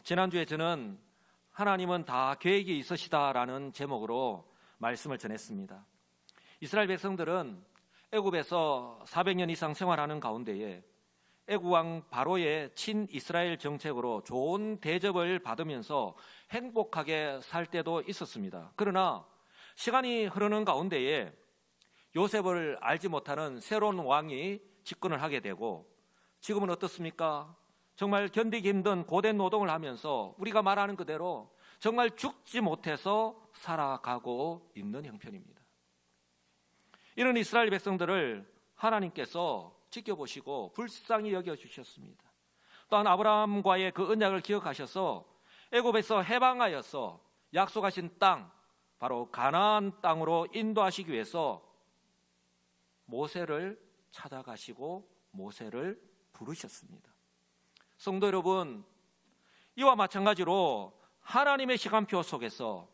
지난주에 저는 하나님은 다 계획이 있으시다라는 제목으로 말씀을 전했습니다. 이스라엘 백성들은 애굽에서 400년 이상 생활하는 가운데에 애굽 왕 바로의 친이스라엘 정책으로 좋은 대접을 받으면서 행복하게 살 때도 있었습니다. 그러나 시간이 흐르는 가운데에 요셉을 알지 못하는 새로운 왕이 집권을 하게 되고, 지금은 어떻습니까? 정말 견디기 힘든 고된 노동을 하면서 우리가 말하는 그대로 정말 죽지 못해서 살아가고 있는 형편입니다. 이런 이스라엘 백성들을 하나님께서 지켜보시고 불쌍히 여겨주셨습니다. 또한 아브라함과의 그 언약을 기억하셔서 애굽에서 해방하여서 약속하신 땅, 바로 가나안 땅으로 인도하시기 위해서 모세를 찾아가시고 모세를 부르셨습니다. 성도 여러분, 이와 마찬가지로 하나님의 시간표 속에서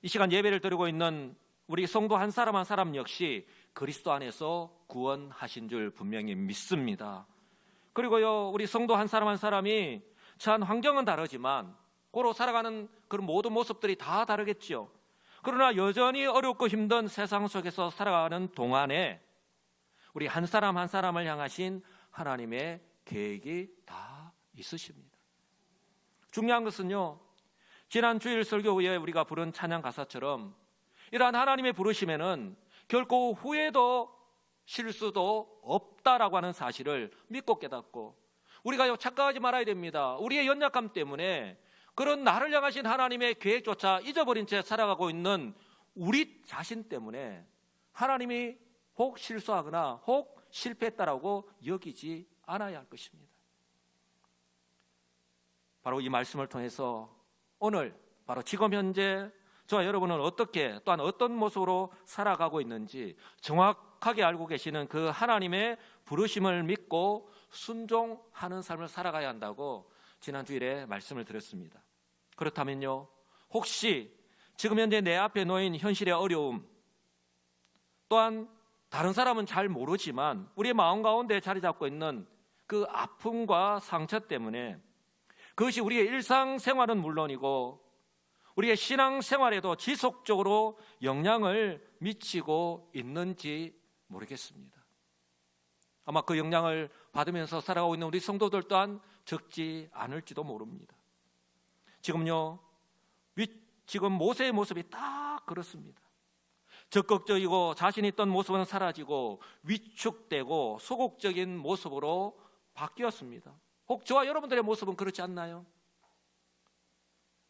이 시간 예배를 드리고 있는 우리 성도 한 사람 한 사람 역시 그리스도 안에서 구원하신 줄 분명히 믿습니다. 그리고요, 우리 성도 한 사람 한 사람이 처한 환경은 다르지만 고로 살아가는 그런 모든 모습들이 다 다르겠죠. 그러나 여전히 어렵고 힘든 세상 속에서 살아가는 동안에 우리 한 사람 한 사람을 향하신 하나님의 계획이 다 있으십니다. 중요한 것은요, 지난 주일 설교 후에 우리가 부른 찬양 가사처럼 이러한 하나님의 부르심에는 결코 후회도 실수도 없다라고 하는 사실을 믿고 깨닫고, 우리가 착각하지 말아야 됩니다. 우리의 연약함 때문에 그런 나를 향하신 하나님의 계획조차 잊어버린 채 살아가고 있는 우리 자신 때문에 하나님이 혹 실수하거나 혹 실패했다라고 여기지 않아야 할 것입니다. 바로 이 말씀을 통해서 오늘 바로 지금 현재 저와 여러분은 어떻게, 또한 어떤 모습으로 살아가고 있는지 정확하게 알고 계시는 그 하나님의 부르심을 믿고 순종하는 삶을 살아가야 한다고 지난 주일에 말씀을 드렸습니다. 그렇다면요, 혹시 지금 현재 내 앞에 놓인 현실의 어려움, 또한 다른 사람은 잘 모르지만 우리의 마음 가운데 자리 잡고 있는 그 아픔과 상처 때문에 그것이 우리의 일상생활은 물론이고 우리의 신앙생활에도 지속적으로 영향을 미치고 있는지 모르겠습니다. 아마 그 영향을 받으면서 살아가고 있는 우리 성도들 또한 적지 않을지도 모릅니다. 지금요, 지금 모세의 모습이 딱 그렇습니다. 적극적이고 자신 있던 모습은 사라지고 위축되고 소극적인 모습으로 바뀌었습니다. 혹 저와 여러분들의 모습은 그렇지 않나요?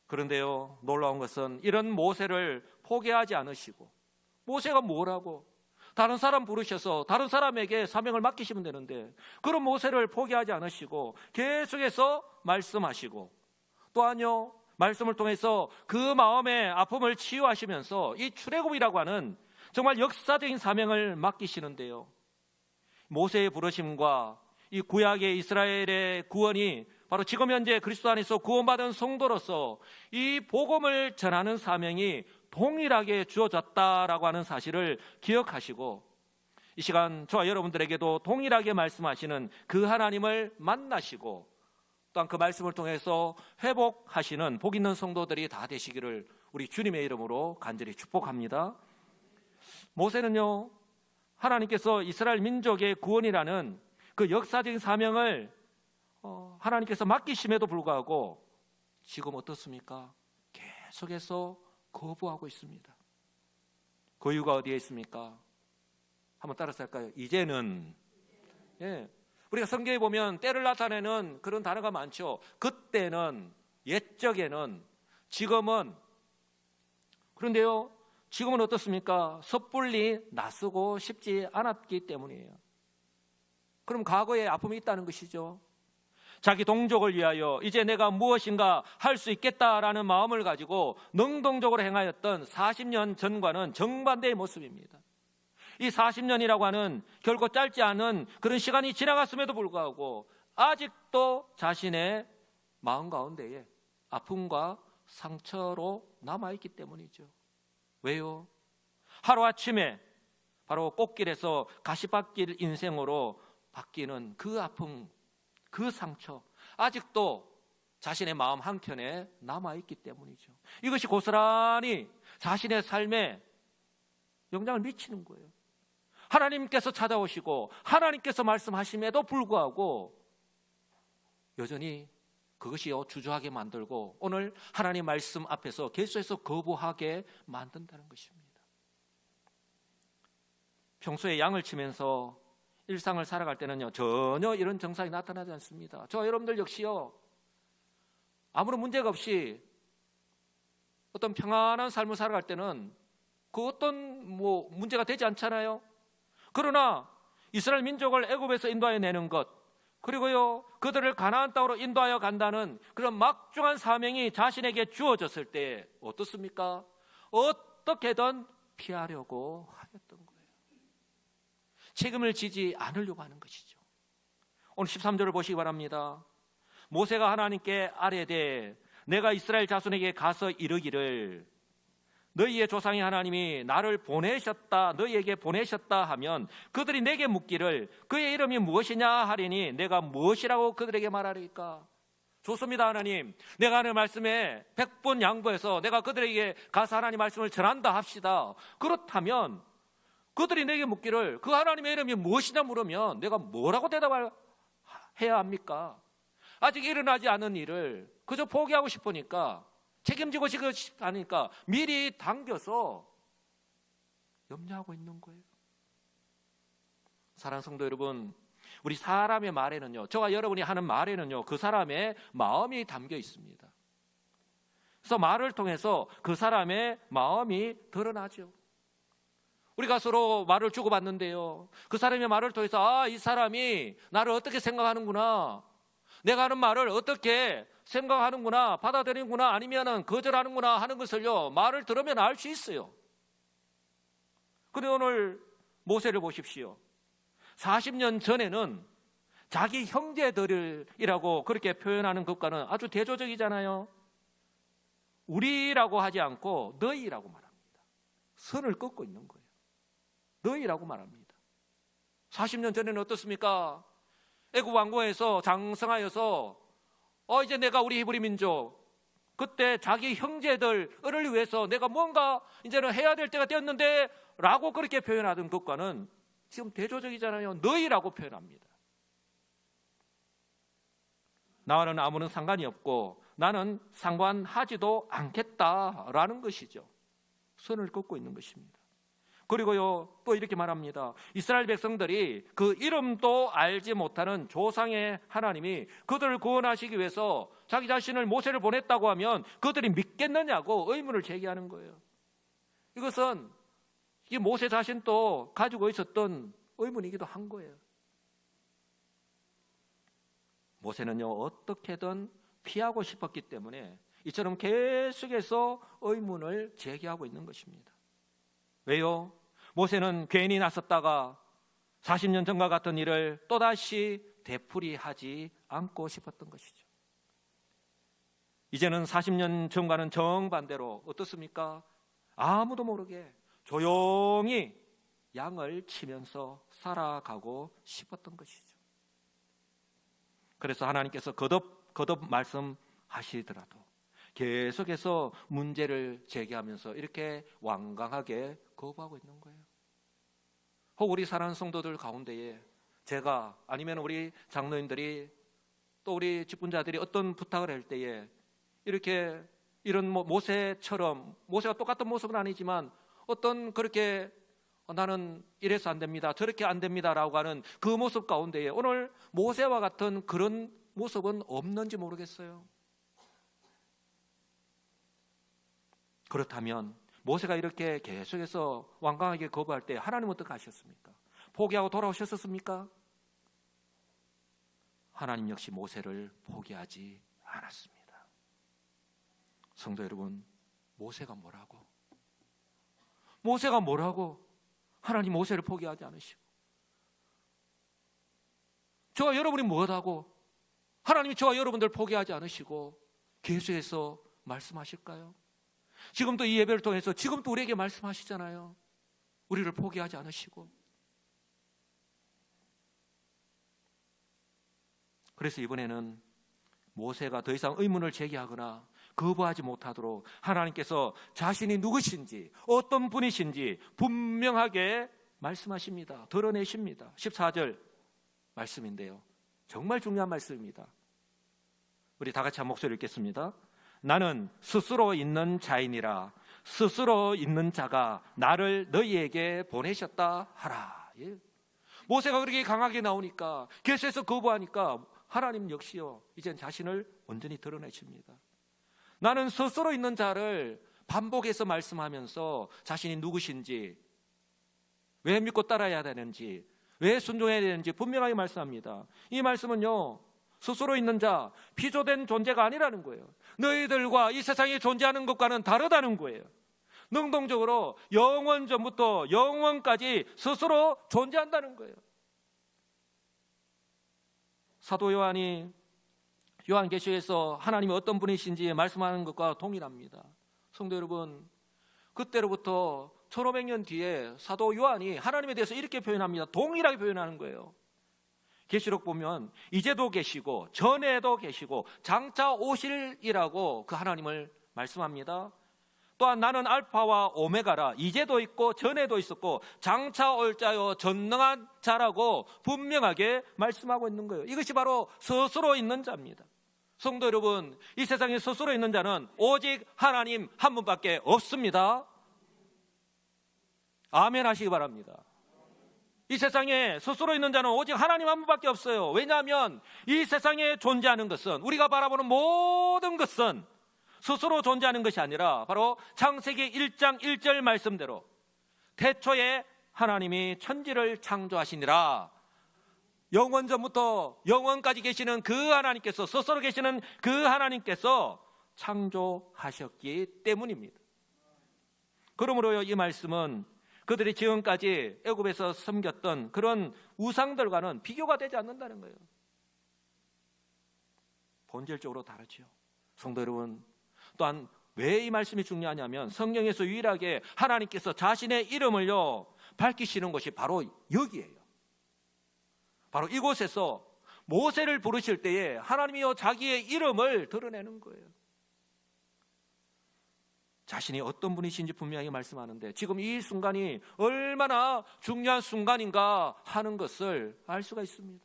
그런데요, 놀라운 것은 이런 모세를 포기하지 않으시고, 모세가 뭐라고 다른 사람 부르셔서 다른 사람에게 사명을 맡기시면 되는데 그런 모세를 포기하지 않으시고 계속해서 말씀하시고, 또한요, 말씀을 통해서 그 마음의 아픔을 치유하시면서 이 출애굽이라고 하는 정말 역사적인 사명을 맡기시는데요, 모세의 부르심과 이 구약의 이스라엘의 구원이 바로 지금 현재 그리스도 안에서 구원받은 성도로서 이 복음을 전하는 사명이 동일하게 주어졌다라고 하는 사실을 기억하시고, 이 시간 저와 여러분들에게도 동일하게 말씀하시는 그 하나님을 만나시고 또한 그 말씀을 통해서 회복하시는 복 있는 성도들이 다 되시기를 우리 주님의 이름으로 간절히 축복합니다. 모세는요, 하나님께서 이스라엘 민족의 구원이라는 그 역사적인 사명을 하나님께서 맡기심에도 불구하고 지금 어떻습니까? 계속해서 거부하고 있습니다. 그 이유가 어디에 있습니까? 한번 따라서 할까요? 이제는. 우리가 성경에 보면 때를 나타내는 그런 단어가 많죠. 그때는, 옛적에는, 지금은. 그런데요, 지금은 어떻습니까? 섣불리 나서고 싶지 않았기 때문이에요. 그럼 과거에 아픔이 있다는 것이죠. 자기 동족을 위하여 이제 내가 무엇인가 할 수 있겠다라는 마음을 가지고 능동적으로 행하였던 40년 전과는 정반대의 모습입니다. 이 40년이라고 하는 결코 짧지 않은 그런 시간이 지나갔음에도 불구하고 아직도 자신의 마음 가운데에 아픔과 상처로 남아있기 때문이죠. 왜요? 하루아침에 바로 꽃길에서 가시밭길 인생으로 바뀌는 그 아픔, 그 상처, 아직도 자신의 마음 한켠에 남아있기 때문이죠. 이것이 고스란히 자신의 삶에 영향을 미치는 거예요. 하나님께서 찾아오시고 하나님께서 말씀하심에도 불구하고 여전히 그것이 주저하게 만들고 오늘 하나님 말씀 앞에서 계속해서 거부하게 만든다는 것입니다. 평소에 양을 치면서 일상을 살아갈 때는요, 전혀 이런 증상이 나타나지 않습니다. 저와 여러분들 역시요, 아무런 문제가 없이 어떤 평안한 삶을 살아갈 때는 그 어떤 문제가 되지 않잖아요. 그러나 이스라엘 민족을 애굽에서 인도하여 내는 것, 그리고요 그들을 가나안 땅으로 인도하여 간다는 그런 막중한 사명이 자신에게 주어졌을 때 어떻습니까? 어떻게든 피하려고 하였던 거예요. 책임을 지지 않으려고 하는 것이죠. 오늘 13절을 보시기 바랍니다. 모세가 하나님께 아뢰되 내가 이스라엘 자손에게 가서 이르기를 너희의 조상의 하나님이 나를 너희에게 보내셨다 하면 그들이 내게 묻기를 그의 이름이 무엇이냐 하리니 내가 무엇이라고 그들에게 말하리까? 좋습니다. 하나님, 내가 하는 말씀에 100번 양보해서 내가 그들에게 가서 하나님 말씀을 전한다 합시다. 그렇다면 그들이 내게 묻기를 그 하나님의 이름이 무엇이냐 물으면 내가 뭐라고 대답을 해야 합니까? 아직 일어나지 않은 일을 그저 포기하고 싶으니까, 책임지고 싶지 않으니까 미리 당겨서 염려하고 있는 거예요. 사랑하는 성도 여러분, 우리 사람의 말에는요, 저와 여러분이 하는 말에는요, 그 사람의 마음이 담겨 있습니다. 그래서 말을 통해서 그 사람의 마음이 드러나죠. 우리가 서로 말을 주고받는데요, 그 사람의 말을 통해서 이 사람이 나를 어떻게 생각하는구나, 내가 하는 말을 어떻게 생각하는구나, 받아들이는구나, 아니면 거절하는구나 하는 것을요, 말을 들으면 알 수 있어요. 그런데 오늘 모세를 보십시오. 40년 전에는 자기 형제들이라고 그렇게 표현하는 것과는 아주 대조적이잖아요. 우리라고 하지 않고 너희라고 말합니다. 선을 긋고 있는 거예요. 너희라고 말합니다. 40년 전에는 어떻습니까? 애굽 왕국에서 장성하여서 이제 내가 우리 히브리 민족, 그때 자기 형제들을 위해서 내가 뭔가 이제는 해야 될 때가 되었는데 라고 그렇게 표현하던 것과는 지금 대조적이잖아요. 너희라고 표현합니다. 나와는 아무런 상관이 없고 나는 상관하지도 않겠다라는 것이죠. 선을 긋고 있는 것입니다. 그리고요 또 이렇게 말합니다. 이스라엘 백성들이 그 이름도 알지 못하는 조상의 하나님이 그들을 구원하시기 위해서 자기 자신을 모세를 보냈다고 하면 그들이 믿겠느냐고 의문을 제기하는 거예요. 이것은 이 모세 자신도 가지고 있었던 의문이기도 한 거예요. 모세는요 어떻게든 피하고 싶었기 때문에 이처럼 계속해서 의문을 제기하고 있는 것입니다. 왜요? 모세는 괜히 나섰다가 40년 전과 같은 일을 또다시 되풀이하지 않고 싶었던 것이죠. 이제는 40년 전과는 정반대로 어떻습니까? 아무도 모르게 조용히 양을 치면서 살아가고 싶었던 것이죠. 그래서 하나님께서 거듭 말씀하시더라도 계속해서 문제를 제기하면서 이렇게 완강하게 거부하고 있는 거예요. 혹 우리 사랑하는 성도들 가운데에 제가 아니면 우리 장로님들이 또 우리 직분자들이 어떤 부탁을 할 때에 이렇게 이런 모세처럼, 모세가 똑같은 모습은 아니지만 어떤 그렇게 나는 이래서 안 됩니다, 저렇게 안 됩니다라고 하는 그 모습 가운데에 오늘 모세와 같은 그런 모습은 없는지 모르겠어요. 그렇다면 모세가 이렇게 계속해서 완강하게 거부할 때 하나님은 어떻게 하셨습니까? 포기하고 돌아오셨습니까? 하나님 역시 모세를 포기하지 않았습니다. 성도 여러분, 모세가 뭐라고 하나님 모세를 포기하지 않으시고, 저와 여러분이 뭐라고 하나님이 저와 여러분들 포기하지 않으시고 계속해서 말씀하실까요? 지금도 이 예배를 통해서 지금도 우리에게 말씀하시잖아요. 우리를 포기하지 않으시고. 그래서 이번에는 모세가 더 이상 의문을 제기하거나 거부하지 못하도록 하나님께서 자신이 누구신지 어떤 분이신지 분명하게 말씀하십니다. 드러내십니다. 14절 말씀인데요, 정말 중요한 말씀입니다. 우리 다 같이 한 목소리 읽겠습니다. 나는 스스로 있는 자이니라. 스스로 있는 자가 나를 너희에게 보내셨다 하라. 예. 모세가 그렇게 강하게 나오니까, 계속해서 거부하니까 하나님 역시요, 이젠 자신을 온전히 드러내십니다. 나는 스스로 있는 자를 반복해서 말씀하면서 자신이 누구신지, 왜 믿고 따라야 되는지, 왜 순종해야 되는지 분명하게 말씀합니다. 이 말씀은요, 스스로 있는 자, 피조된 존재가 아니라는 거예요. 너희들과 이 세상에 존재하는 것과는 다르다는 거예요. 능동적으로 영원 전부터 영원까지 스스로 존재한다는 거예요. 사도 요한이 요한계시에서 하나님이 어떤 분이신지 말씀하는 것과 동일합니다. 성도 여러분, 그때로부터 1500년 뒤에 사도 요한이 하나님에 대해서 이렇게 표현합니다. 동일하게 표현하는 거예요. 계시록 보면 이제도 계시고 전에도 계시고 장차 오실이라고 그 하나님을 말씀합니다. 또한 나는 알파와 오메가라, 이제도 있고 전에도 있었고 장차 올 자요 전능한 자라고 분명하게 말씀하고 있는 거예요. 이것이 바로 스스로 있는 자입니다. 성도 여러분, 이 세상에 스스로 있는 자는 오직 하나님 한 분밖에 없습니다. 아멘 하시기 바랍니다. 이 세상에 스스로 있는 자는 오직 하나님 한 분밖에 없어요. 왜냐하면 이 세상에 존재하는 것은, 우리가 바라보는 모든 것은 스스로 존재하는 것이 아니라 바로 창세기 1장 1절 말씀대로 태초에 하나님이 천지를 창조하시니라. 영원 전부터 영원까지 계시는 그 하나님께서, 스스로 계시는 그 하나님께서 창조하셨기 때문입니다. 그러므로요, 이 말씀은 그들이 지금까지 애굽에서 섬겼던 그런 우상들과는 비교가 되지 않는다는 거예요. 본질적으로 다르죠. 성도 여러분, 또한 왜 이 말씀이 중요하냐면, 성경에서 유일하게 하나님께서 자신의 이름을요 밝히시는 것이 바로 여기예요. 바로 이곳에서 모세를 부르실 때에 하나님이요 자기의 이름을 드러내는 거예요. 자신이 어떤 분이신지 분명히 말씀하는데, 지금 이 순간이 얼마나 중요한 순간인가 하는 것을 알 수가 있습니다.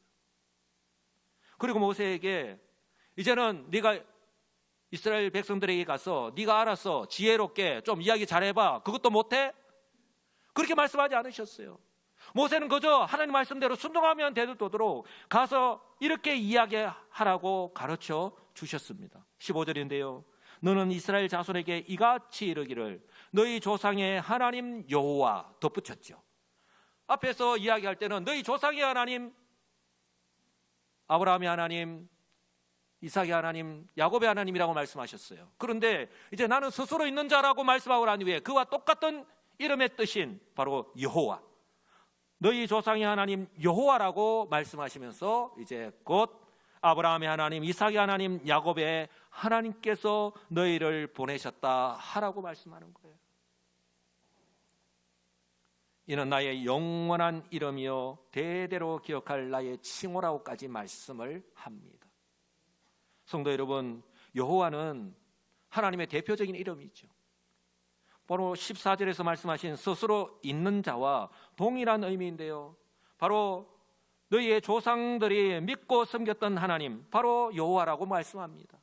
그리고 모세에게 이제는 네가 이스라엘 백성들에게 가서 네가 알아서 지혜롭게 좀 이야기 잘해봐, 그것도 못해? 그렇게 말씀하지 않으셨어요. 모세는 그저 하나님 말씀대로 순종하면 되도록 가서 이렇게 이야기하라고 가르쳐 주셨습니다. 15절인데요, 너는 이스라엘 자손에게 이같이 이르기를 너희 조상의 하나님 여호와, 덧붙였죠. 앞에서 이야기할 때는 너희 조상의 하나님, 아브라함의 하나님, 이삭의 하나님, 야곱의 하나님이라고 말씀하셨어요. 그런데 이제 나는 스스로 있는 자라고 말씀하고 난 후에 그와 똑같은 이름의 뜻인 바로 여호와, 너희 조상의 하나님 여호와라고 말씀하시면서 이제 곧 아브라함의 하나님, 이삭의 하나님, 야곱의 하나님께서 너희를 보내셨다 하라고 말씀하는 거예요. 이는 나의 영원한 이름이요 대대로 기억할 나의 칭호라고까지 말씀을 합니다. 성도 여러분, 여호와는 하나님의 대표적인 이름이죠. 바로 14절에서 말씀하신 스스로 있는 자와 동일한 의미인데요, 바로 너희의 조상들이 믿고 섬겼던 하나님, 바로 여호와라고 말씀합니다.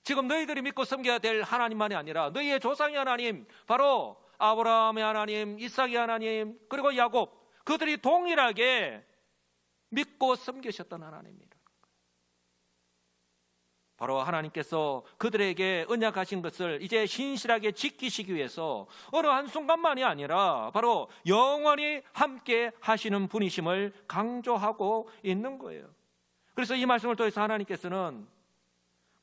지금 너희들이 믿고 섬겨야 될 하나님만이 아니라 너희의 조상의 하나님, 바로 아브라함의 하나님, 이삭의 하나님, 그리고 야곱, 그들이 동일하게 믿고 섬기셨던 하나님입니다. 바로 하나님께서 그들에게 언약하신 것을 이제 신실하게 지키시기 위해서 어느 한순간만이 아니라 바로 영원히 함께 하시는 분이심을 강조하고 있는 거예요. 그래서 이 말씀을 통해서 하나님께서는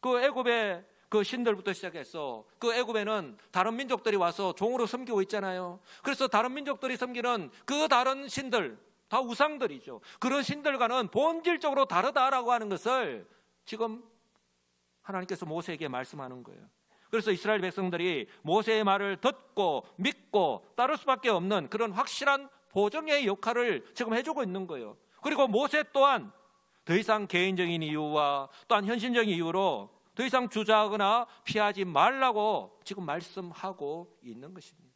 그 애굽의 그 신들부터 시작해서, 그 애굽에는 다른 민족들이 와서 종으로 섬기고 있잖아요. 그래서 다른 민족들이 섬기는 그 다른 신들, 다 우상들이죠. 그런 신들과는 본질적으로 다르다라고 하는 것을 지금 하나님께서 모세에게 말씀하는 거예요. 그래서 이스라엘 백성들이 모세의 말을 듣고 믿고 따를 수밖에 없는 그런 확실한 보증의 역할을 지금 해주고 있는 거예요. 그리고 모세 또한 더 이상 개인적인 이유와 또한 현실적인 이유로 더 이상 주저하거나 피하지 말라고 지금 말씀하고 있는 것입니다.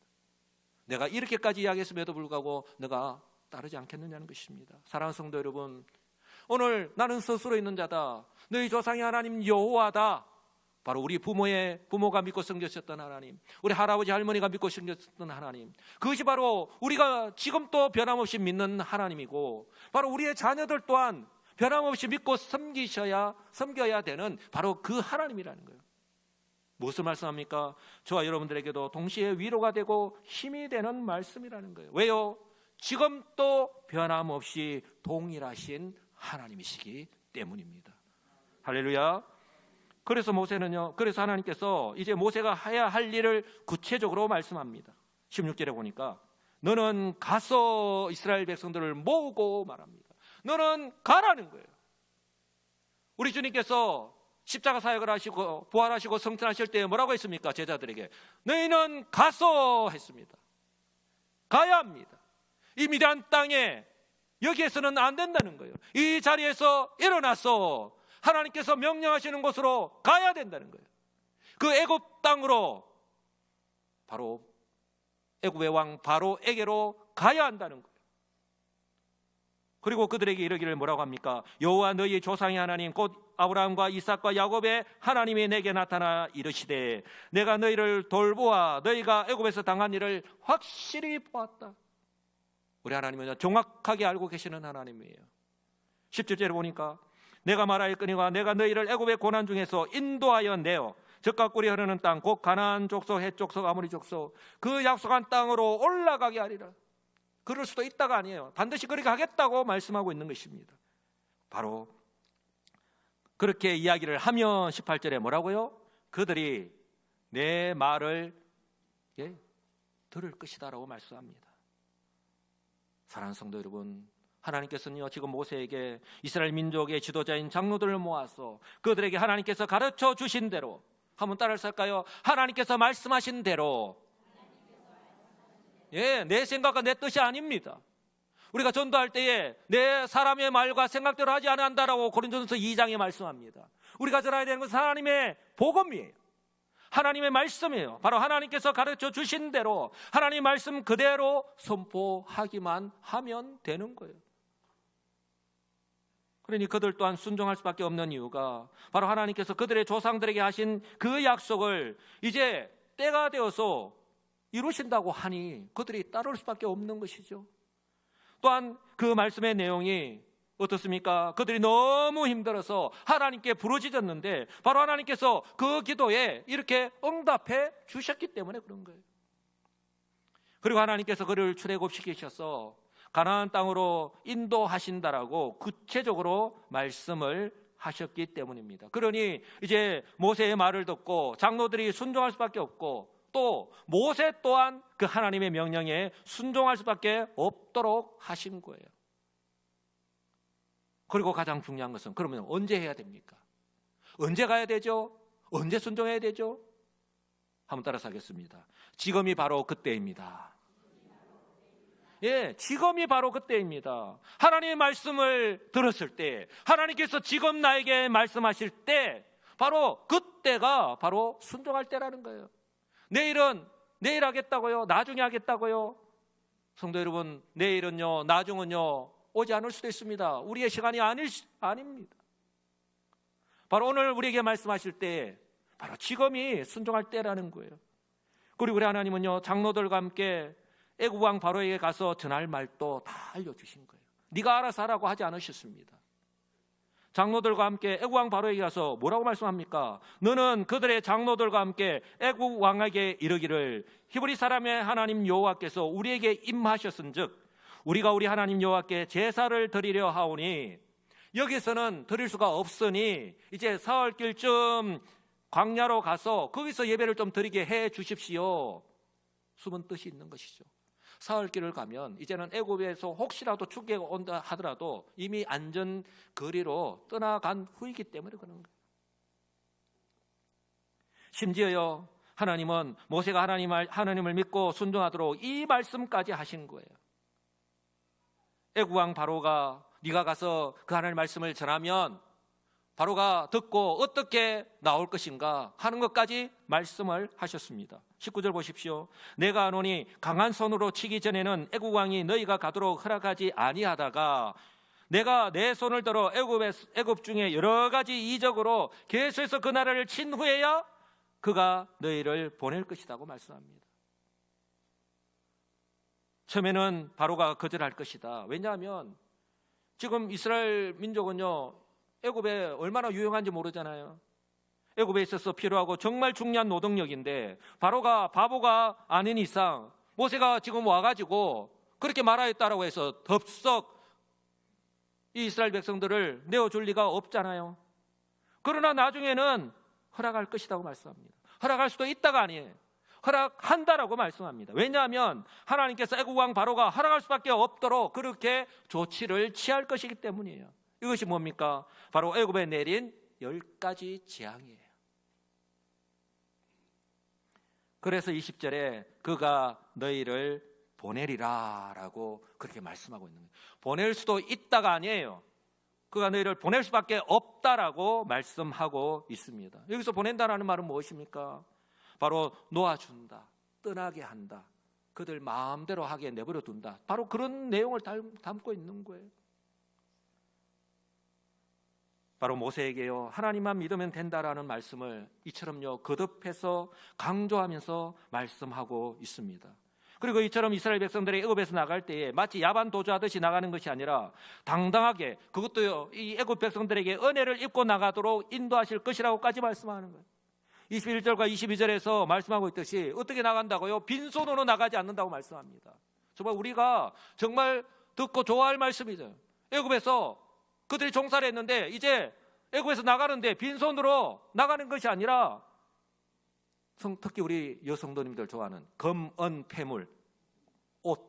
내가 이렇게까지 이야기했음에도 불구하고 너가 따르지 않겠느냐는 것입니다. 사랑하는 성도 여러분, 오늘 나는 스스로 있는 자다, 너희 조상의 하나님 여호와다, 바로 우리 부모가 믿고 섬겼었던 하나님, 우리 할아버지 할머니가 믿고 섬겼던 하나님, 그것이 바로 우리가 지금 또 변함없이 믿는 하나님이고, 바로 우리의 자녀들 또한 변함없이 믿고 섬겨야 되는 바로 그 하나님이라는 거예요. 무엇을 말씀합니까? 저와 여러분들에게도 동시에 위로가 되고 힘이 되는 말씀이라는 거예요. 왜요? 지금 또 변함없이 동일하신 하나님이시기 때문입니다. 할렐루야. 그래서 그래서 하나님께서 이제 모세가 해야 할 일을 구체적으로 말씀합니다. 16절에 보니까 너는 가서 이스라엘 백성들을 모으고 말합니다. 너는 가라는 거예요. 우리 주님께서 십자가 사역을 하시고 부활하시고 성천하실 때 뭐라고 했습니까? 제자들에게 너희는 가서 했습니다. 가야 합니다. 이 미디안 땅에 여기에서는 안 된다는 거예요. 이 자리에서 일어나서 하나님께서 명령하시는 곳으로 가야 된다는 거예요. 그 애굽 땅으로, 바로 애굽의 왕 바로에게로 가야 한다는 거예요. 그리고 그들에게 이르기를 뭐라고 합니까? 여호와 너희 조상의 하나님 곧 아브라함과 이삭과 야곱의 하나님이 내게 나타나 이르시되 내가 너희를 돌보아 너희가 애굽에서 당한 일을 확실히 보았다. 우리 하나님은 정확하게 알고 계시는 하나님이에요. 17절에 보니까 내가 말하였거니와 내가 너희를 애굽의 고난 중에서 인도하여 내어 젖과 꿀이 흐르는 땅 곧 가나안 족속, 헷 족속, 아모리 족속 그 약속한 땅으로 올라가게 하리라. 그럴 수도 있다가 아니에요. 반드시 그렇게 하겠다고 말씀하고 있는 것입니다. 바로 그렇게 이야기를 하면 18절에 뭐라고요? 그들이 내 말을 들을 것이다라고 말씀합니다. 사랑하는 성도 여러분, 하나님께서는요 지금 모세에게 이스라엘 민족의 지도자인 장로들을 모아서 그들에게 하나님께서 가르쳐 주신 대로, 한번 따라할까요? 하나님께서 말씀하신 대로, 내 생각과 내 뜻이 아닙니다. 우리가 전도할 때에 내 사람의 말과 생각대로 하지 않는다라고 고린도전서 2장에 말씀합니다. 우리가 전해야 되는 것은 하나님의 복음이에요. 하나님의 말씀이에요. 바로 하나님께서 가르쳐 주신 대로 하나님의 말씀 그대로 선포하기만 하면 되는 거예요. 그러니 그들 또한 순종할 수밖에 없는 이유가 바로 하나님께서 그들의 조상들에게 하신 그 약속을 이제 때가 되어서 이루신다고 하니 그들이 따를 수밖에 없는 것이죠. 또한 그 말씀의 내용이 어떻습니까? 그들이 너무 힘들어서 하나님께 부르짖었는데 바로 하나님께서 그 기도에 이렇게 응답해 주셨기 때문에 그런 거예요. 그리고 하나님께서 그를 출애굽시키셔서 가나안 땅으로 인도하신다라고 구체적으로 말씀을 하셨기 때문입니다. 그러니 이제 모세의 말을 듣고 장로들이 순종할 수밖에 없고 또 모세 또한 그 하나님의 명령에 순종할 수밖에 없도록 하신 거예요. 그리고 가장 중요한 것은 그러면 언제 해야 됩니까? 언제 가야 되죠? 언제 순종해야 되죠? 한번 따라서 하겠습니다. 지금이 바로 그때입니다. 지금이 바로 그때입니다. 하나님의 말씀을 들었을 때, 하나님께서 지금 나에게 말씀하실 때 바로 그때가 바로 순종할 때라는 거예요. 내일 하겠다고요? 나중에 하겠다고요? 성도 여러분, 내일은요, 나중은요 오지 않을 수도 있습니다. 우리의 시간이 아닙니다. 바로 오늘 우리에게 말씀하실 때 바로 지금이 순종할 때라는 거예요. 그리고 우리 하나님은요 장로들과 함께 애굽 왕 바로에게 가서 전할 말도 다 알려주신 거예요. 네가 알아서 하라고 하지 않으셨습니다. 장로들과 함께 애굽 왕 바로에게 가서 뭐라고 말씀합니까? 너는 그들의 장로들과 함께 애굽 왕에게 이르기를 히브리 사람의 하나님 여호와께서 우리에게 임하셨은즉 우리가 우리 하나님 여호와께 제사를 드리려 하오니 여기서는 드릴 수가 없으니 이제 사흘길쯤 광야로 가서 거기서 예배를 좀 드리게 해 주십시오. 숨은 뜻이 있는 것이죠. 사흘길을 가면 이제는 애굽에서 혹시라도 축계가 온다 하더라도 이미 안전 거리로 떠나간 후이기 때문에 그런 거예요. 심지어요 하나님은 모세가 하나님을 믿고 순종하도록 이 말씀까지 하신 거예요. 애굽 왕 바로가 네가 가서 그 하나님의 말씀을 전하면 바로가 듣고 어떻게 나올 것인가 하는 것까지 말씀을 하셨습니다. 19절 보십시오. 내가 아노니 강한 손으로 치기 전에는 애굽 왕이 너희가 가도록 허락하지 아니하다가 내가 내 손을 들어 애굽 중에 여러 가지 이적으로 계속해서 그 나라를 친 후에야 그가 너희를 보낼 것이라고 말씀합니다. 처음에는 바로가 거절할 것이다. 왜냐하면 지금 이스라엘 민족은요, 애굽에 얼마나 유용한지 모르잖아요. 애굽에 있어서 필요하고 정말 중요한 노동력인데 바로가 바보가 아닌 이상 모세가 지금 와가지고 그렇게 말하였다라고 해서 덥석 이 이스라엘 백성들을 내어줄 리가 없잖아요. 그러나 나중에는 허락할 것이라고 말씀합니다. 허락할 수도 있다가 아니에요. 허락한다라고 말씀합니다. 왜냐하면 하나님께서 애국 왕 바로가 허락할 수밖에 없도록 그렇게 조치를 취할 것이기 때문이에요. 이것이 뭡니까? 바로 애굽에 내린 10가지 재앙이에요. 그래서 20절에 그가 너희를 보내리라 라고 그렇게 말씀하고 있는 거예요. 보낼 수도 있다가 아니에요. 그가 너희를 보낼 수밖에 없다라고 말씀하고 있습니다. 여기서 보낸다라는 말은 무엇입니까? 바로 놓아준다, 떠나게 한다, 그들 마음대로 하게 내버려 둔다. 바로 그런 내용을 담고 있는 거예요. 바로 모세에게요, 하나님만 믿으면 된다라는 말씀을 이처럼요 거듭해서 강조하면서 말씀하고 있습니다. 그리고 이처럼 이스라엘 백성들이 애굽에서 나갈 때에 마치 야반 도주하듯이 나가는 것이 아니라 당당하게, 그것도요 이 애굽 백성들에게 은혜를 입고 나가도록 인도하실 것이라고까지 말씀하는 거예요. 21절과 22절에서 말씀하고 있듯이 어떻게 나간다고요? 빈손으로 나가지 않는다고 말씀합니다. 정말 우리가 정말 듣고 좋아할 말씀이죠. 애굽에서 그들이 종살이 했는데 이제 애굽에서 나가는데 빈손으로 나가는 것이 아니라 특히 우리 여성도님들 좋아하는 금, 은, 폐물, 옷,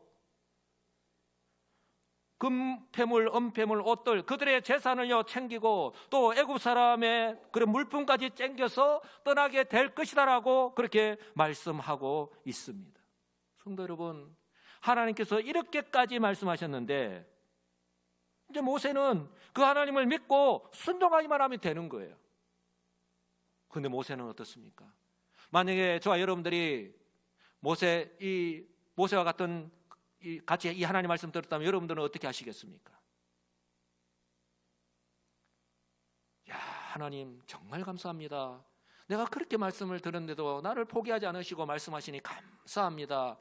금, 폐물, 은, 폐물, 옷들, 그들의 재산을요 챙기고 또 애굽 사람의 그런 물품까지 챙겨서 떠나게 될 것이다라고 그렇게 말씀하고 있습니다. 성도 여러분, 하나님께서 이렇게까지 말씀하셨는데 이제 모세는 그 하나님을 믿고 순종하기만 하면 되는 거예요. 그런데 모세는 어떻습니까? 만약에 저와 여러분들이 모세와 같은 같이 이 하나님 말씀 들었다면 여러분들은 어떻게 하시겠습니까? 야, 하나님 정말 감사합니다. 내가 그렇게 말씀을 들었는데도 나를 포기하지 않으시고 말씀하시니 감사합니다.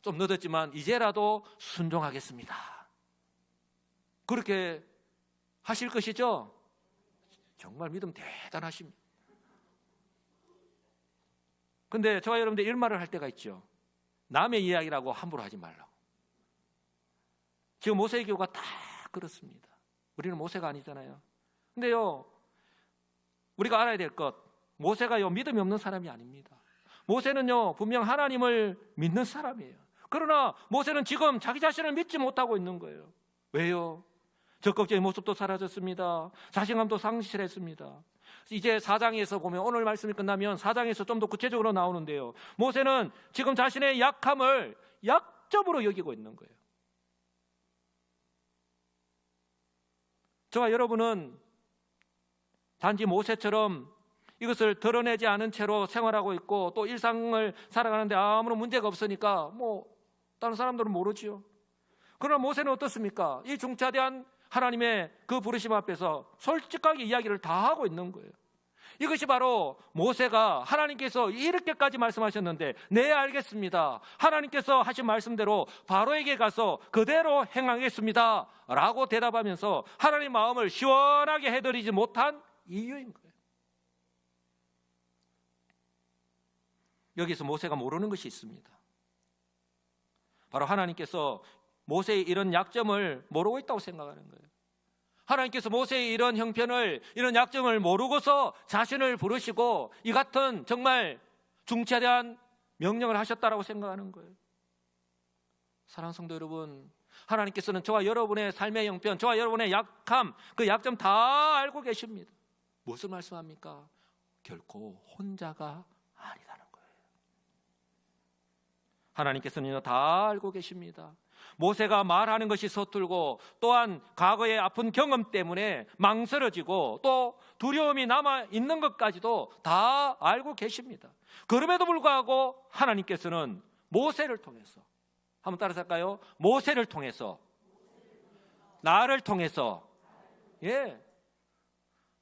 좀 늦었지만 이제라도 순종하겠습니다. 그렇게 하실 것이죠? 정말 믿음 대단하십니다. 근데 저와 여러분들 이런 말을 할 때가 있죠. 남의 이야기라고 함부로 하지 말라고. 지금 모세의 교가 다 그렇습니다. 우리는 모세가 아니잖아요. 근데요, 우리가 알아야 될 것, 모세가요 믿음이 없는 사람이 아닙니다. 모세는요 분명 하나님을 믿는 사람이에요. 그러나 모세는 지금 자기 자신을 믿지 못하고 있는 거예요. 왜요? 적극적인 모습도 사라졌습니다. 자신감도 상실했습니다. 이제 4장에서 보면, 오늘 말씀이 끝나면 4장에서 좀 더 구체적으로 나오는데요, 모세는 지금 자신의 약함을 약점으로 여기고 있는 거예요. 저와 여러분은 단지 모세처럼 이것을 드러내지 않은 채로 생활하고 있고 또 일상을 살아가는데 아무런 문제가 없으니까 다른 사람들은 모르지요. 그러나 모세는 어떻습니까? 이 중차대한 하나님의 그 부르심 앞에서 솔직하게 이야기를 다 하고 있는 거예요. 이것이 바로 모세가 하나님께서 이렇게까지 말씀하셨는데 네 알겠습니다, 하나님께서 하신 말씀대로 바로에게 가서 그대로 행하겠습니다 라고 대답하면서 하나님 마음을 시원하게 해드리지 못한 이유인 거예요. 여기서 모세가 모르는 것이 있습니다. 바로 하나님께서 모세의 이런 약점을 모르고 있다고 생각하는 거예요. 하나님께서 모세의 이런 형편을, 이런 약점을 모르고서 자신을 부르시고 이 같은 정말 중차대한 명령을 하셨다라고 생각하는 거예요. 사랑하는 성도 여러분, 하나님께서는 저와 여러분의 삶의 형편, 저와 여러분의 약함, 그 약점 다 알고 계십니다. 무슨 말씀합니까? 결코 혼자가 아니다는 거예요. 하나님께서는 다 알고 계십니다. 모세가 말하는 것이 서툴고 또한 과거의 아픈 경험 때문에 망설여지고 또 두려움이 남아있는 것까지도 다 알고 계십니다. 그럼에도 불구하고 하나님께서는 모세를 통해서, 한번 따라서 할까요? 모세를 통해서, 나를 통해서,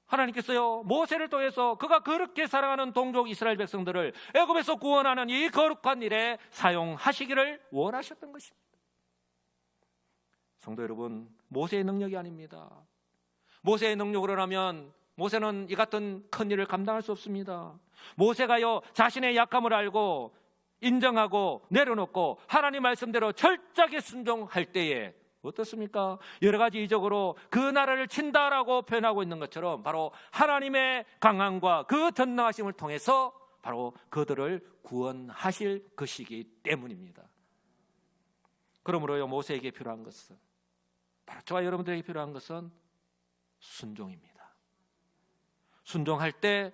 하나님께서요, 모세를 통해서 그가 그렇게 사랑하는 동족 이스라엘 백성들을 애굽에서 구원하는 이 거룩한 일에 사용하시기를 원하셨던 것입니다. 성도 여러분, 모세의 능력이 아닙니다. 모세의 능력으로라면 모세는 이 같은 큰 일을 감당할 수 없습니다. 모세가요, 자신의 약함을 알고 인정하고 내려놓고 하나님 말씀대로 철저하게 순종할 때에 어떻습니까? 여러 가지 이적으로 그 나라를 친다라고 표현하고 있는 것처럼 바로 하나님의 강함과 그 전능하심을 통해서 바로 그들을 구원하실 것이기 때문입니다. 그러므로요, 모세에게 필요한 것은, 바로 저와 여러분들에게 필요한 것은 순종입니다. 순종할 때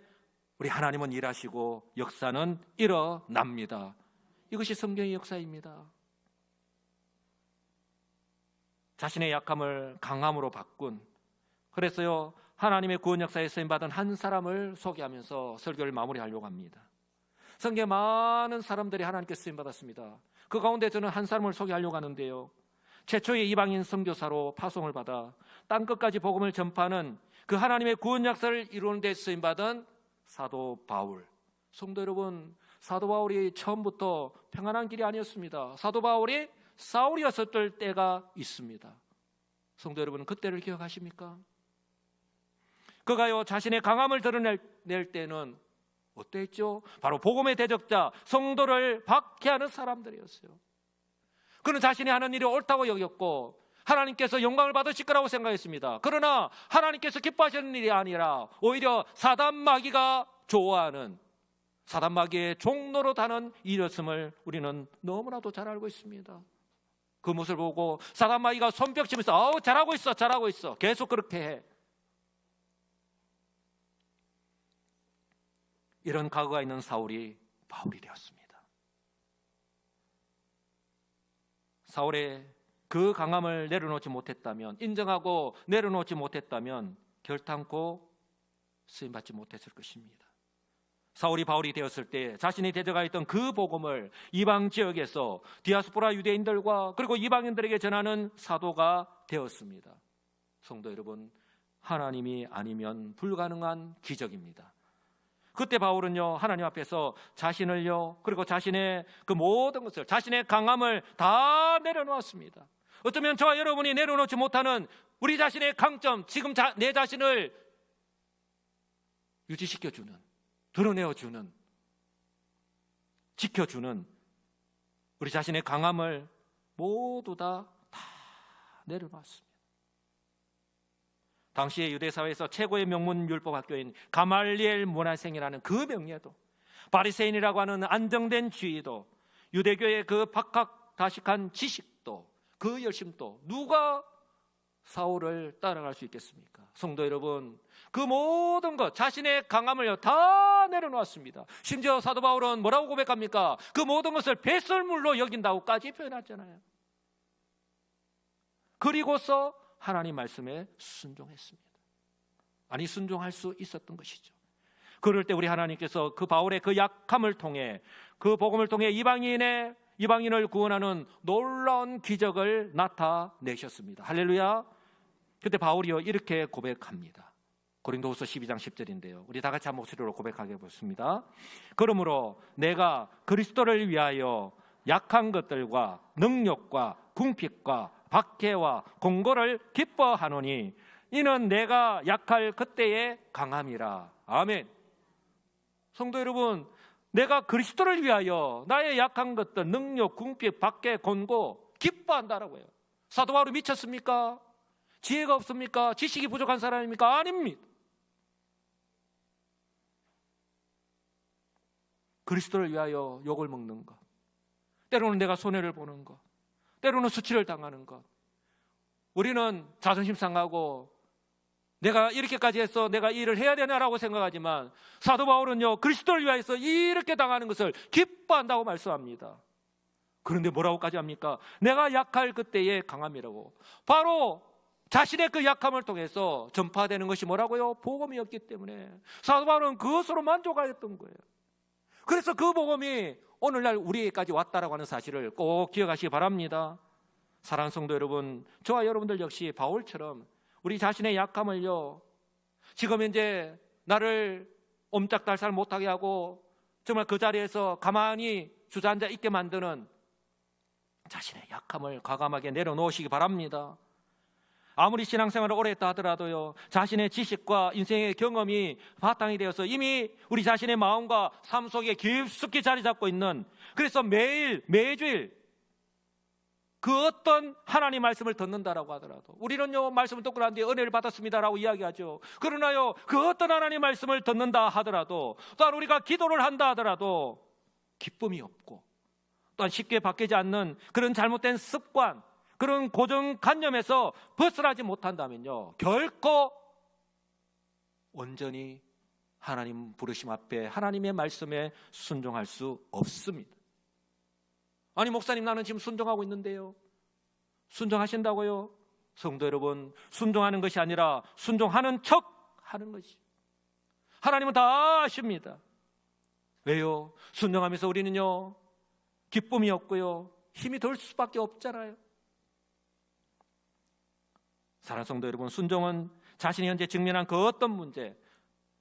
우리 하나님은 일하시고 역사는 일어납니다. 이것이 성경의 역사입니다. 자신의 약함을 강함으로 바꾼, 그래서요, 하나님의 구원 역사에 쓰임받은 한 사람을 소개하면서 설교를 마무리하려고 합니다. 성경에 많은 사람들이 하나님께 쓰임받았습니다. 그 가운데 저는 한 사람을 소개하려고 하는데요, 최초의 이방인 선교사로 파송을 받아 땅끝까지 복음을 전파하는 그 하나님의 구원 역사를 이루는 데 쓰임받은 사도 바울. 성도 여러분, 사도 바울이 처음부터 평안한 길이 아니었습니다. 사도 바울이 사울이었을 때가 있습니다. 성도 여러분, 그때를 기억하십니까? 그가요, 자신의 강함을 드러낼 때는 어땠죠? 바로 복음의 대적자, 성도를 박해하는 사람들이었어요. 그는 자신이 하는 일이 옳다고 여겼고 하나님께서 영광을 받으실 거라고 생각했습니다. 그러나 하나님께서 기뻐하시는 일이 아니라 오히려 사단 마귀가 좋아하는, 사단 마귀의 종로로 다는 일이었음을 우리는 너무나도 잘 알고 있습니다. 그 모습을 보고 사단 마귀가 손뼉치면서 아우, 잘하고 있어, 잘하고 있어, 계속 그렇게 해. 이런 각오가 있는 사울이 바울이 되었습니다. 사울의 그 강함을 내려놓지 못했다면, 인정하고 내려놓지 못했다면 결탄코 쓰임받지 못했을 것입니다. 사울이 바울이 되었을 때 자신이 대적하였던 그 복음을 이방 지역에서 디아스포라 유대인들과 그리고 이방인들에게 전하는 사도가 되었습니다. 성도 여러분, 하나님이 아니면 불가능한 기적입니다. 그때 바울은요, 하나님 앞에서 자신을요, 그리고 자신의 그 모든 것을, 자신의 강함을 다 내려놓았습니다. 어쩌면 저와 여러분이 내려놓지 못하는 우리 자신의 강점, 지금 내 자신을 유지시켜주는, 드러내어주는, 지켜주는 우리 자신의 강함을 모두 다 내려놨습니다. 당시의 유대사회에서 최고의 명문 율법학교인 가말리엘 문화생이라는 그 명예도, 바리새인이라고 하는 안정된 지위도, 유대교의 그 박학다식한 지식도, 그 열심도 누가 사울을 따라갈 수 있겠습니까? 성도 여러분, 그 모든 것, 자신의 강함을 다 내려놓았습니다. 심지어 사도 바울은 뭐라고 고백합니까? 그 모든 것을 배설물로 여긴다고까지 표현하잖아요. 그리고서 하나님 말씀에 순종했습니다. 아니, 순종할 수 있었던 것이죠. 그럴 때 우리 하나님께서 그 바울의 그 약함을 통해, 그 복음을 통해 이방인을 구원하는 놀라운 기적을 나타내셨습니다. 할렐루야. 그때 바울이요, 이렇게 고백합니다. 고린도후서 12장 10절인데요. 우리 다 같이 한 목소리로 고백하게 보겠습니다. 그러므로 내가 그리스도를 위하여 약한 것들과 능력과 궁핍과 박해와 공고를 기뻐하노니 이는 내가 약할 그때의 강함이라. 아멘. 성도 여러분, 내가 그리스도를 위하여 나의 약한 것들, 능력, 궁핍, 박해, 곤고 기뻐한다라고 해요. 사도 바울이 미쳤습니까? 지혜가 없습니까? 지식이 부족한 사람입니까? 아닙니다. 그리스도를 위하여 욕을 먹는 것, 때로는 내가 손해를 보는 것, 때로는 수치를 당하는 것, 우리는 자존심 상하고 내가 이렇게까지 해서 내가 이 일을 해야 되나라고 생각하지만 사도 바울은요, 그리스도를 위하여서 이렇게 당하는 것을 기뻐한다고 말씀합니다. 그런데 뭐라고까지 합니까? 내가 약할 그때의 강함이라고. 바로 자신의 그 약함을 통해서 전파되는 것이 뭐라고요? 복음이었기 때문에 사도 바울은 그것으로 만족하였던 거예요. 그래서 그 복음이 오늘날 우리에게까지 왔다라고 하는 사실을 꼭 기억하시기 바랍니다. 사랑하는 성도 여러분, 저와 여러분들 역시 바울처럼 우리 자신의 약함을요, 지금 현재 나를 옴짝달싹 못하게 하고 정말 그 자리에서 가만히 주저앉아 있게 만드는 자신의 약함을 과감하게 내려놓으시기 바랍니다. 아무리 신앙생활을 오래 했다 하더라도요, 자신의 지식과 인생의 경험이 바탕이 되어서 이미 우리 자신의 마음과 삶 속에 깊숙이 자리 잡고 있는, 그래서 매주일 그 어떤 하나님 말씀을 듣는다라고 하더라도, 우리는요 말씀을 듣고 난 뒤에 은혜를 받았습니다라고 이야기하죠. 그러나요 그 어떤 하나님 말씀을 듣는다 하더라도, 또한 우리가 기도를 한다 하더라도 기쁨이 없고, 또한 쉽게 바뀌지 않는 그런 잘못된 습관, 그런 고정관념에서 벗어나지 못한다면요, 결코 온전히 하나님 부르심 앞에 하나님의 말씀에 순종할 수 없습니다. 아니 목사님, 나는 지금 순종하고 있는데요. 순종하신다고요? 성도 여러분, 순종하는 것이 아니라 순종하는 척 하는 것이, 하나님은 다 아십니다. 왜요? 순종하면서 우리는요 기쁨이 없고요 힘이 들 수밖에 없잖아요. 사랑하는 성도 여러분, 순종은 자신이 현재 직면한 그 어떤 문제,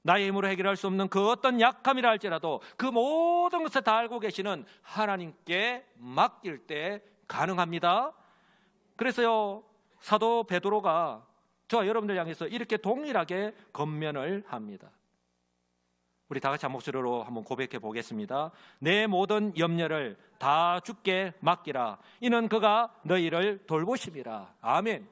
나의 힘으로 해결할 수 없는 그 어떤 약함이라 할지라도 그 모든 것을 다 알고 계시는 하나님께 맡길 때 가능합니다. 그래서요 사도 베드로가 저와 여러분들 향해서 이렇게 동일하게 권면을 합니다. 우리 다 같이 한 목소리로 한번 고백해 보겠습니다. 내 모든 염려를 다 주께 맡기라. 이는 그가 너희를 돌보심이라. 아멘.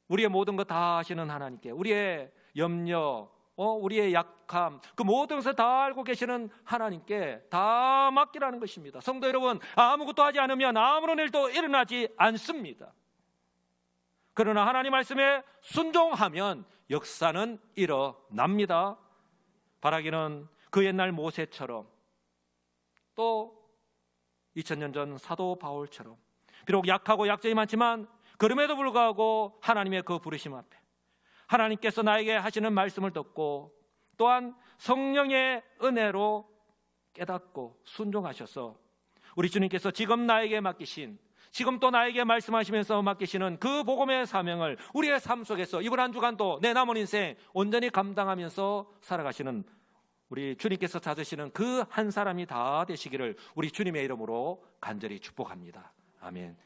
우리의 모든 것 다 아시는 하나님께 우리의 염려, 우리의 약함, 그 모든 것을 다 알고 계시는 하나님께 다 맡기라는 것입니다. 성도 여러분, 아무것도 하지 않으면 아무런 일도 일어나지 않습니다. 그러나 하나님 말씀에 순종하면 역사는 일어납니다. 바라기는 그 옛날 모세처럼, 또 2000년 전 사도 바울처럼 비록 약하고 약점이 많지만 그럼에도 불구하고 하나님의 그 부르심 앞에 하나님께서 나에게 하시는 말씀을 듣고, 또한 성령의 은혜로 깨닫고 순종하셔서 우리 주님께서 지금 나에게 맡기신, 지금 또 나에게 말씀하시면서 맡기시는 그 복음의 사명을 우리의 삶 속에서 이번 한 주간도 내 남은 인생 온전히 감당하면서 살아가시는 우리 주님께서 찾으시는 그 한 사람이 다 되시기를 우리 주님의 이름으로 간절히 축복합니다. 아멘.